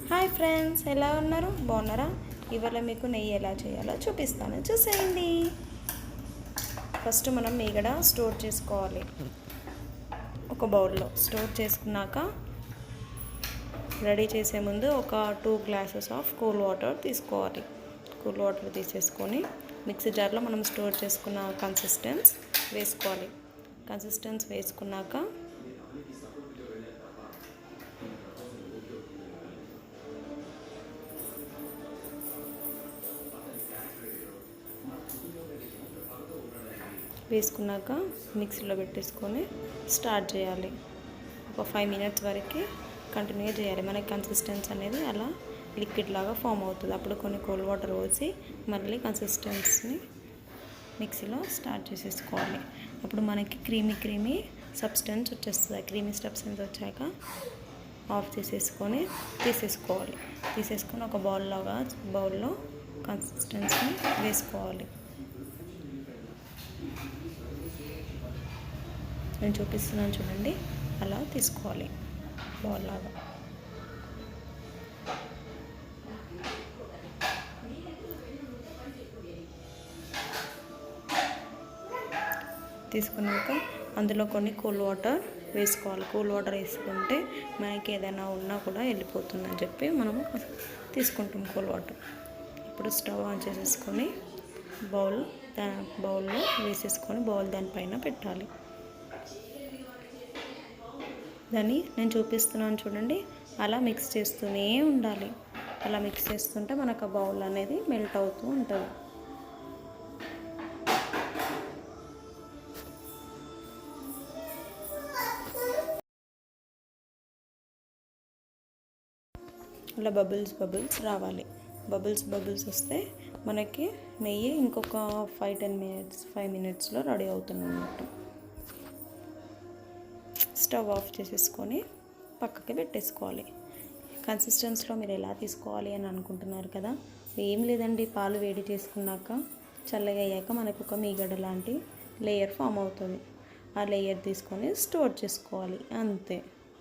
Hi friends, ఎలా ఉన్నారు? బాగున్నారా? ఇవాళ మీకు నెయ్యి ఎలా చేయాలో చూపిస్తాను, చూసేయండి. ఫస్ట్ మనం మీగడ స్టోర్ చేసుకోవాలి. ఒక బౌల్లో స్టోర్ చేసుకున్నాక రెడీ చేసే ముందు ఒక 2 గ్లాసెస్ ఆఫ్ కూల్ వాటర్ తీసుకోవాలి. కూల్ వాటర్ తీసేసుకొని మిక్సీ జార్లో మనం స్టోర్ చేసుకున్న కన్సిస్టెన్స్ వేసుకోవాలి. కన్సిస్టెన్స్ వేసుకున్నాక మిక్సీలో పెట్టేసుకొని స్టార్ట్ చేయాలి. ఒక 5 మినిట్స్ వరకు కంటిన్యూ చేయాలి. మనకి కన్సిస్టెన్స్ అనేది అలా లిక్విడ్ లాగా ఫామ్ అవుతుంది. అప్పుడు కొన్ని కోల్డ్ వాటర్ పోసి మళ్ళీ కన్సిస్టెన్స్ని మిక్సీలో స్టార్ట్ చేసేసుకోవాలి. అప్పుడు మనకి క్రీమీ సబ్స్టెన్స్ వచ్చేస్తుంది. క్రీమీ సబ్స్టెన్స్ వచ్చాక ఆఫ్ చేసేసుకొని తీసేసుకొని ఒక బౌల్లో కన్సిస్టెన్స్ని వేసుకోవాలి. నేను చూపిస్తున్నాను చూడండి, అలా తీసుకోవాలి బౌల్ లాగా. తీసుకున్నాక అందులో కొన్ని కూల్ వాటర్ వేసుకోవాలి. కూల్ వాటర్ వేసుకుంటే మనకి ఏదైనా ఉన్నా కూడా వెళ్ళిపోతుందని చెప్పి మనము తీసుకుంటాం కూల్ వాటర్. ఇప్పుడు స్టవ్ ఆన్ చేసేసుకొని బౌల్లో వేసేసుకొని దానిపైన పెట్టాలి. దాన్ని నేను చూపిస్తున్నాను చూడండి, అలా మిక్స్ చేస్తూనే ఉండాలి. అలా మిక్స్ చేస్తుంటే మనకు ఆ బౌల్ అనేది మెల్ట్ అవుతూ ఉంటుంది. అలా బబుల్స్ రావాలి. బబుల్స్ వస్తే మనకి నెయ్యి ఇంకొక 5 మినిట్స్లో రెడీ అవుతుంది అన్నట్టు. స్టవ్ ఆఫ్ చేసేసుకొని పక్కకి పెట్టేసుకోవాలి. కన్సిస్టెన్స్లో మీరు ఎలా తీసుకోవాలి అని అనుకుంటున్నారు కదా, ఏం లేదండి. పాలు వేడి చేసుకున్నాక చల్లగా అయ్యాక మనకు ఒక మీగడ లాంటి లేయర్ ఫామ్ అవుతుంది. ఆ లేయర్ తీసుకొని స్టోర్ చేసుకోవాలి, అంతే.